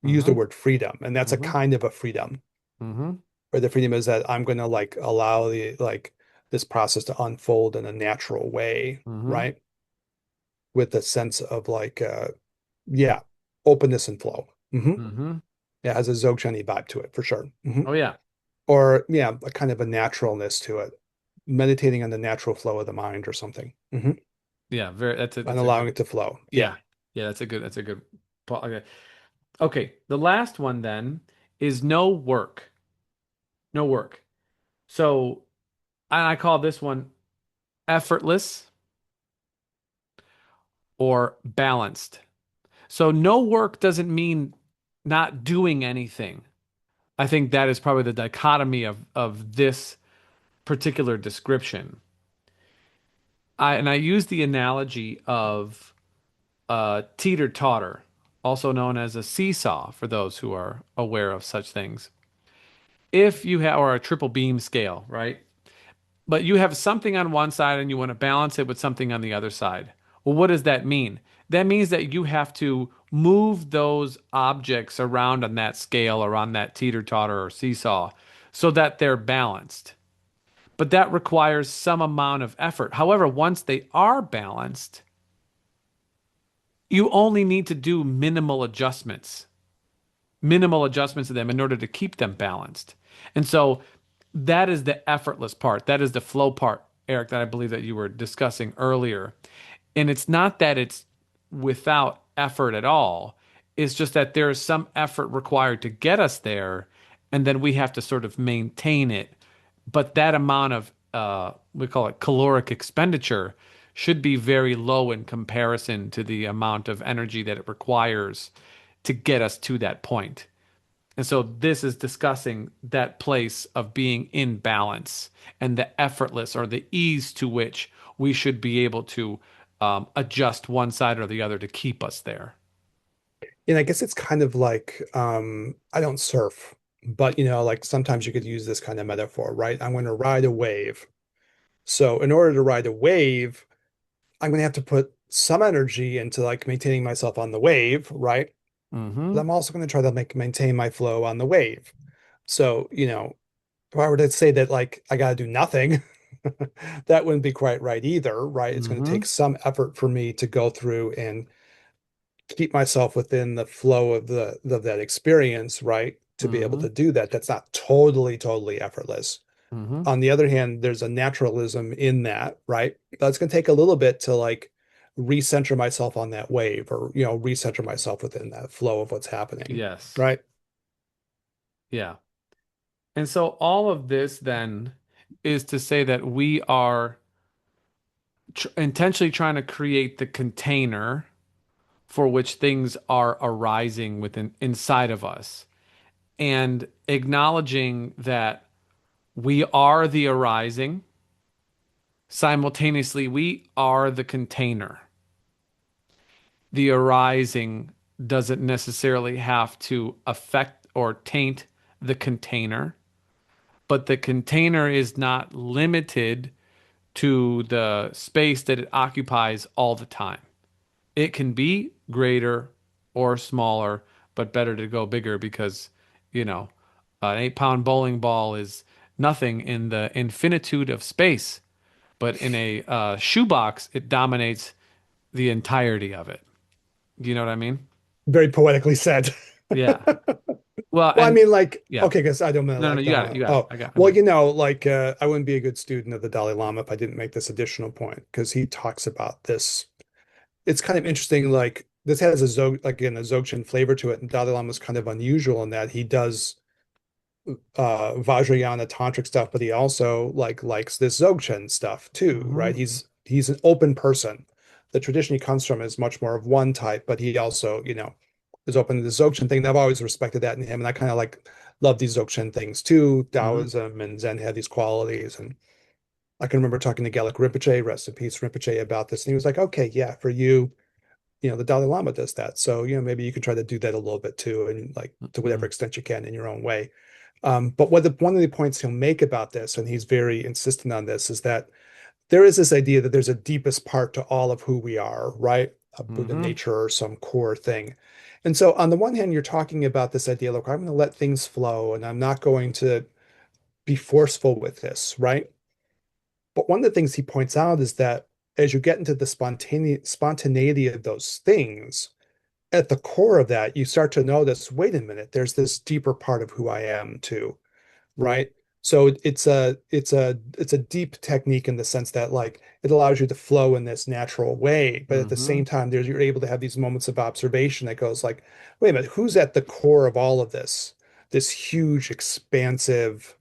You use the Mm-hmm. word freedom, and that's a Mm-hmm. kind of a freedom. Mm-hmm. Or the freedom is that I'm going to like allow the like this process to unfold in a natural way, Mm-hmm. right? With a sense of like yeah, openness and flow. Mm-hmm. It has a Dzogchen vibe to it for sure. Oh yeah. Or yeah, a kind of a naturalness to it, meditating on the natural flow of the mind or something, Yeah, very and that's a allowing good. it to flow. Yeah. Yeah. Yeah, that's a good okay. Okay, the last one then is no work. No work. So I call this one effortless or balanced. So no work doesn't mean not doing anything. I think that is probably the dichotomy of this particular description. I use the analogy of teeter-totter, also known as a seesaw for those who are aware of such things. If you have, or a triple beam scale, right? But you have something on one side and you want to balance it with something on the other side. Well, what does that mean? That means that you have to move those objects around on that scale or on that teeter-totter or seesaw so that they're balanced. But that requires some amount of effort. However, once they are balanced, you only need to do minimal adjustments to them in order to keep them balanced. And so that is the effortless part. That is the flow part, Eric, that I believe that you were discussing earlier. And it's not that it's without effort at all. It's just that there is some effort required to get us there, and then we have to sort of maintain it. But that amount of we call it caloric expenditure should be very low in comparison to the amount of energy that it requires to get us to that point. And so this is discussing that place of being in balance and the effortless or the ease to which we should be able to adjust one side or the other to keep us there. And I guess it's kind of like I don't surf, but like sometimes you could use this kind of metaphor, right? I'm going to ride a wave. So in order to ride a wave, I'm going to have to put some energy into like maintaining myself on the wave, right? But Hmm. I'm also going to try to maintain my flow on the wave. So, if I were to say that like I got to do nothing, that wouldn't be quite right either, right? It's going to take Hmm. some effort for me to go through and keep myself within the flow of that experience, right? To be able Hmm. to do that. That's not totally effortless. Hmm. On the other hand, there's a naturalism in that, right? That's going to take a little bit to like recenter myself on that wave or, recenter myself within that flow of what's happening, Yes. right? Yeah. And so all of this then is to say that we are intentionally trying to create the container for which things are arising within inside of us and acknowledging that we are the arising, simultaneously we are the container. The arising doesn't necessarily have to affect or taint the container, but the container is not limited to the space that it occupies all the time. It can be greater or smaller, but better to go bigger because, you know, an 8 pound bowling ball is nothing in the infinitude of space, but in a shoebox, it dominates the entirety of it. Do you know what I mean? Very poetically said. Yeah. Well, Well, I and mean, like, yeah. okay, because I don't mean No, no, no, like, you got it. You got it. oh, I got, I'm well, good. like, I wouldn't be a good student of the Dalai Lama if I didn't make this additional point because he talks about this. It's kind of interesting. Like, this has like, again, a Dzogchen flavor to it, and Dalai Lama is kind of unusual in that he does Vajrayana tantric stuff, but he also like likes this Dzogchen stuff too, Mm-hmm. right? He's an open person. The tradition he comes from is much more of one type, but he also, is open to the Dzogchen thing. And I've always respected that in him, and I kind of like love these Dzogchen things too. Mm-hmm. Taoism and Zen had these qualities, and I can remember talking to Gelek Rinpoche, rest in peace, Rinpoche, about this, and he was like, "Okay, yeah, for you, the Dalai Lama does that, so maybe you can try to do that a little bit too, and like to Mm-hmm. whatever extent you can in your own way." But one of the points he'll make about this, and he's very insistent on this, is that there is this idea that there's a deepest part to all of who we are, right? A Buddha Mm-hmm. nature or some core thing. And so, on the one hand, you're talking about this idea, look, I'm going to let things flow and I'm not going to be forceful with this, right? But one of the things he points out is that as you get into the spontaneity of those things, at the core of that, you start to notice, wait a minute, there's this deeper part of who I am too, right? So it's a deep technique in the sense that like it allows you to flow in this natural way, but at the Mm-hmm. same time, you're able to have these moments of observation that goes like, wait a minute, who's at the core of all of this? This huge, expansive,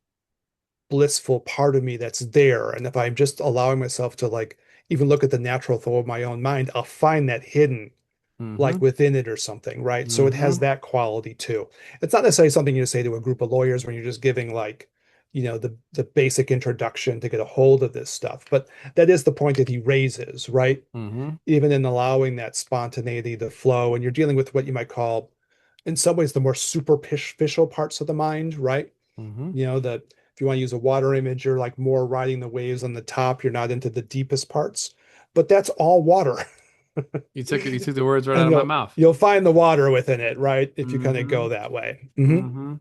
blissful part of me that's there. And if I'm just allowing myself to like even look at the natural flow of my own mind, I'll find that hidden Mm-hmm. like within it or something, right? So it has Mm-hmm. that quality too. It's not necessarily something you say to a group of lawyers when you're just giving like, the basic introduction to get a hold of this stuff. But that is the point that he raises, right? Mm-hmm. Even in allowing that spontaneity to flow, and you're dealing with what you might call, in some ways, the more superficial parts of the mind, right? Mm-hmm. That if you want to use a water image, you're like more riding the waves on the top. You're not into the deepest parts, but that's all water. You took the words right out And of my you'll mouth. you'll find the water within it, right? If you kind of Mm-hmm. go that way. Hmm. Mm-hmm.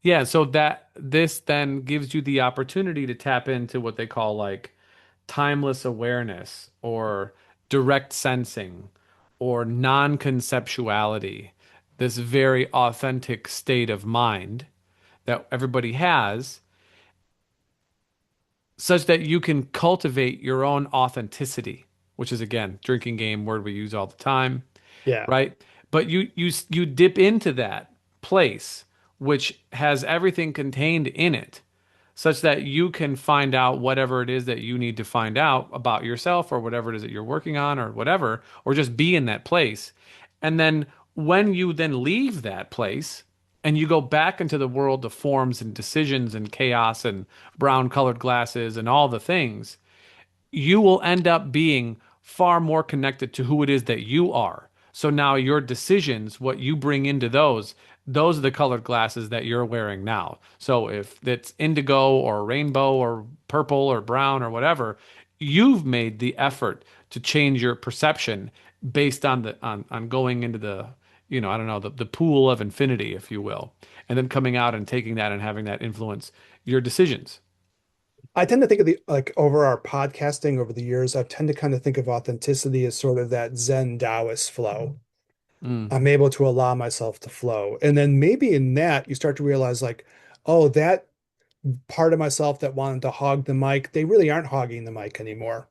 Yeah, so that this then gives you the opportunity to tap into what they call like timeless awareness or direct sensing or non-conceptuality, this very authentic state of mind that everybody has, such that you can cultivate your own authenticity, which is again, drinking game word we use all the time, Yeah. right? But you dip into that place which has everything contained in it such that you can find out whatever it is that you need to find out about yourself or whatever it is that you're working on or whatever, or just be in that place. And then when you then leave that place and you go back into the world of forms and decisions and chaos and brown colored glasses and all the things, you will end up being far more connected to who it is that you are. So now your decisions, what you bring into those are the colored glasses that you're wearing now. So if it's indigo or rainbow or purple or brown or whatever, you've made the effort to change your perception based on on going into the, I don't know, the pool of infinity, if you will, and then coming out and taking that and having that influence your decisions. I tend to think of the like over our podcasting over the years, I tend to kind of think of authenticity as sort of that Zen Taoist flow. Mm. I'm able to allow myself to flow. And then maybe in that you start to realize like, oh, that part of myself that wanted to hog the mic, they really aren't hogging the mic anymore,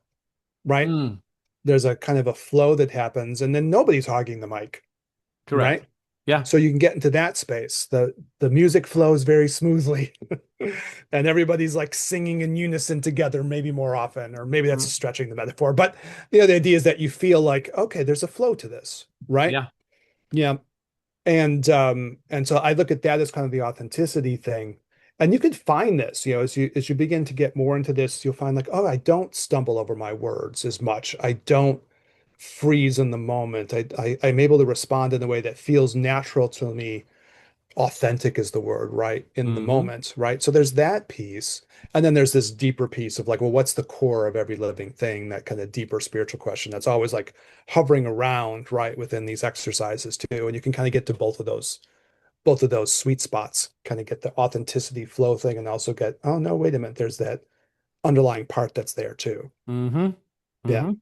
right? Mm. There's a kind of a flow that happens, and then nobody's hogging the mic, Correct. right? Yeah. So you can get into that space. The music flows very smoothly, and everybody's like singing in unison together, maybe more often, or maybe that's Mm. stretching the metaphor. But the idea is that you feel like, okay, there's a flow to this, right? Yeah. Yeah. And so I look at that as kind of the authenticity thing. And you can find this, as you begin to get more into this, you'll find like, oh, I don't stumble over my words as much. I don't freeze in the moment. I'm able to respond in a way that feels natural to me. Authentic is the word, right? In the Hmm. moment, right? So there's that piece. And then there's this deeper piece of like, well, what's the core of every living thing? That kind of deeper spiritual question that's always like hovering around, right, within these exercises too. And you can kind of get to both of those sweet spots, kind of get the authenticity flow thing and also get, oh no, wait a minute, there's that underlying part that's there too. Hmm. Yeah. Hmm.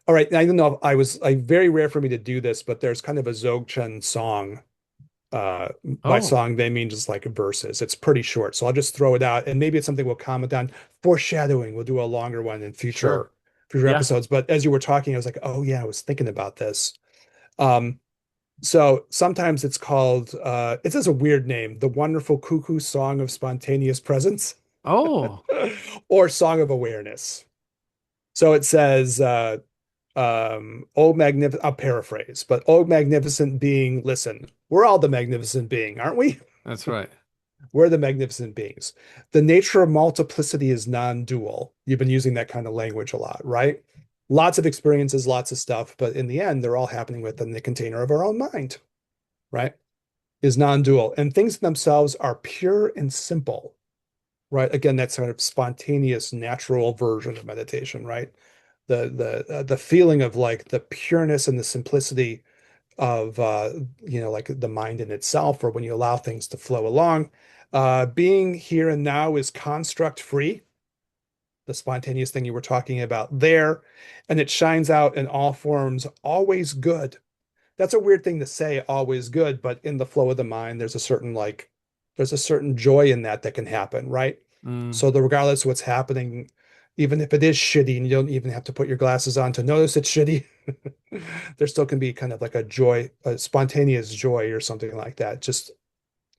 All right. I don't know if I very rare for me to do this, but there's kind of a Dzogchen song. Uh, by Oh, song, they mean just like verses. It's pretty short. So I'll just throw it out and maybe it's something we'll comment on. Foreshadowing, we'll do a longer one in sure. future Yeah. episodes. But as you were talking, I was like, oh yeah, I was thinking about this. Um, so sometimes it's called it has a weird name, The Wonderful Cuckoo Song of Spontaneous Presence Oh, or Song of Awareness. So it says oh magnificent, I'll paraphrase, but oh magnificent being, listen, we're all the magnificent being, aren't we? that's right. We're the magnificent beings. The nature of multiplicity is non-dual. You've been using that kind of language a lot, right? Lots of experiences, lots of stuff, but in the end, they're all happening within the container of our own mind, right? Is non-dual. And things themselves are pure and simple, right? Again, that sort of spontaneous, natural version of meditation, right? The feeling of like the pureness and the simplicity of like the mind in itself, or when you allow things to flow along. Being here and now is construct free, the spontaneous thing you were talking about there, and it shines out in all forms, always good. That's a weird thing to say, always good, but in the flow of the mind, there's a certain joy in that can happen, right? Mm. So that regardless of what's happening, even if it is shitty and you don't even have to put your glasses on to notice it's shitty, there still can be kind of like a joy, a spontaneous joy or something like that, just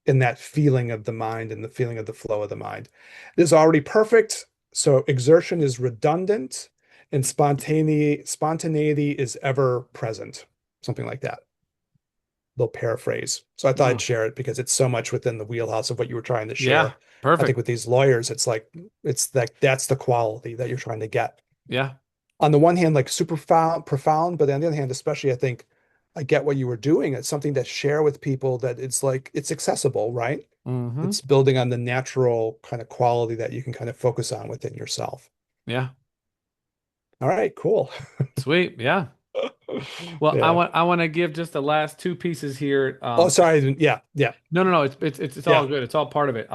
in that feeling of the mind and the feeling of the flow of the mind. It is already perfect. So exertion is redundant and spontaneity is ever present, something like that. They'll paraphrase. So I thought I'd Mm. share it because it's so much within the wheelhouse of what you were trying to Yeah. share. I think Perfect. with these lawyers, it's like that's the quality that you're trying to get. Yeah. On the one hand, like super profound, but on the other hand, especially I think I get what you were doing. It's something to share with people that it's like it's accessible, right? Hmm. It's building on the natural kind of quality that you can kind of focus on within yourself. Yeah. All right, cool. Sweet. Yeah. Well, I Yeah. want I want to give just the last two pieces here. Oh, sorry. Yeah, yeah, No, no, no. It's all yeah. good. It's all part of it.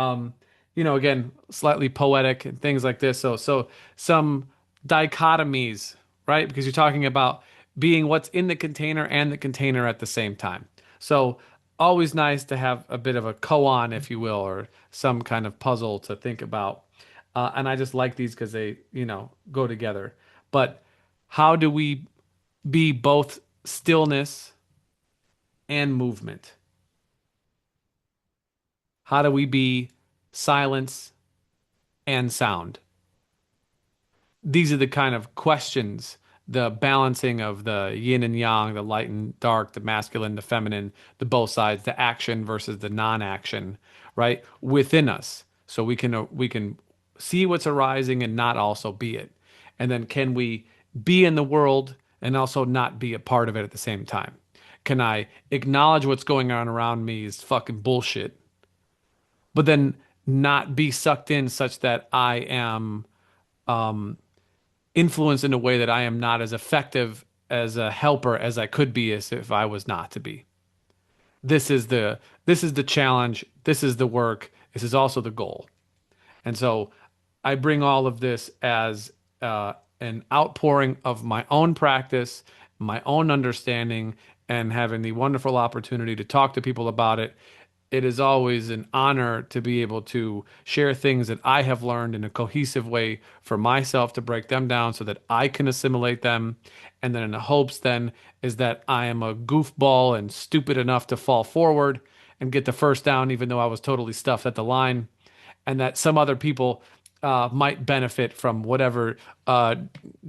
Again, slightly poetic and things like this. So some dichotomies, right? Because you're talking about being what's in the container and the container at the same time. So always nice to have a bit of a koan, if you will, or some kind of puzzle to think about. And I just like these because they, go together. But how do we be both stillness and movement? How do we be silence and sound? These are the kind of questions, the balancing of the yin and yang, the light and dark, the masculine, the feminine, the both sides, the action versus the non-action, right? Within us. So we can see what's arising and not also be it. And then can we be in the world and also not be a part of it at the same time? Can I acknowledge what's going on around me is fucking bullshit, but then not be sucked in such that I am influenced in a way that I am not as effective as a helper as I could be as if I was not to be. This is the challenge. This is the work. This is also the goal. And so I bring all of this as an outpouring of my own practice, my own understanding, and having the wonderful opportunity to talk to people about it. It is always an honor to be able to share things that I have learned in a cohesive way for myself to break them down so that I can assimilate them. And then in the hopes then is that I am a goofball and stupid enough to fall forward and get the first down, even though I was totally stuffed at the line, and that some other people might benefit from whatever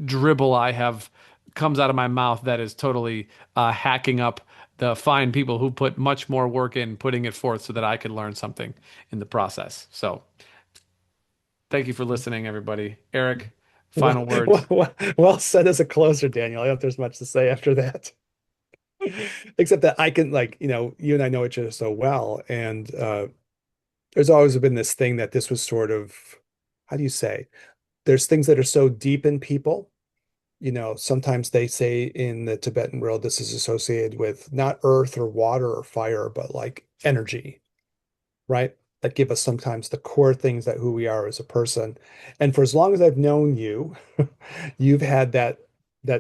dribble I have comes out of my mouth that is totally hacking up the fine people who put much more work in putting it forth so that I could learn something in the process. So thank you for listening, everybody. Eric, Well, final words. well said as a closer, Daniel. I don't know if there's much to say after that. Except that I can, like, you and I know each other so well, and there's always been this thing that this was sort of, how do you say? There's things that are so deep in people. Sometimes they say in the Tibetan world, this is associated with not earth or water or fire, but like energy, right? That give us sometimes the core things that who we are as a person. And for as long as I've known you, you've had that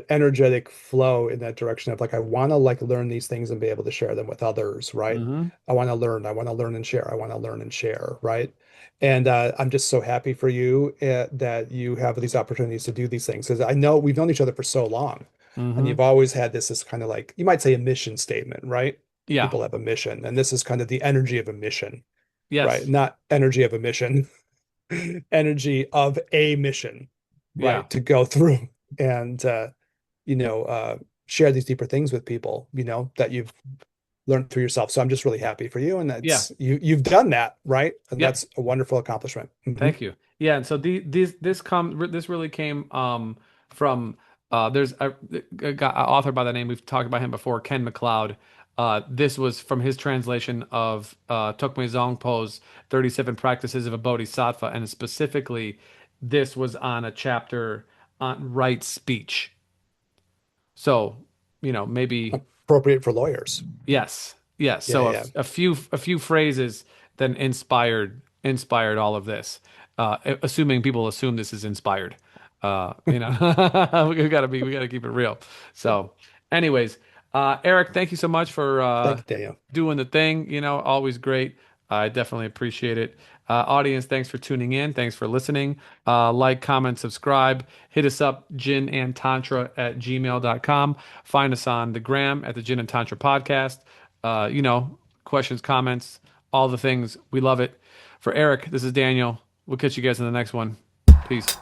energetic flow in that direction of like, I want to like learn these things and be able to share them with others, right? Hmm. I want to learn and share. I want to learn and share, right? And I'm just so happy for you that you have these opportunities to do these things. Because I know we've known each other for so long, and Hmm. you've always had this kind of like, you might say a mission statement, right? Yeah. People have a mission, and this is kind of the energy of a mission, right? Yes. Not energy of a mission, energy of a mission, Yeah. right? To go through and you know, uh, share these deeper things with people, that you've learned through yourself. So I'm just really happy for you, and Yeah. that's you've done that, right? And Yep. that's a wonderful accomplishment. Thank you. Yeah, and so this really came from there's a author by the name, we've talked about him before, Ken MacLeod. This was from his translation of Tokme Zongpo's 37 Practices of a Bodhisattva, and specifically this was on a chapter on right speech. So, maybe. Appropriate for lawyers. Yes, yes. Yeah, So yeah. a few phrases then inspired all of this. Assuming people assume this is inspired. We gotta keep it real. So, anyways, Eric, thank you so much for Thank you, Daniel. doing the thing. Always great. I definitely appreciate it. Audience, thanks for tuning in. Thanks for listening. Like, comment, subscribe. Hit us up, ginandtantra@gmail.com. Find us on the gram at the Gin and Tantra Podcast. Questions, comments, all the things. We love it. For Eric, this is Daniel. We'll catch you guys in the next one. Peace.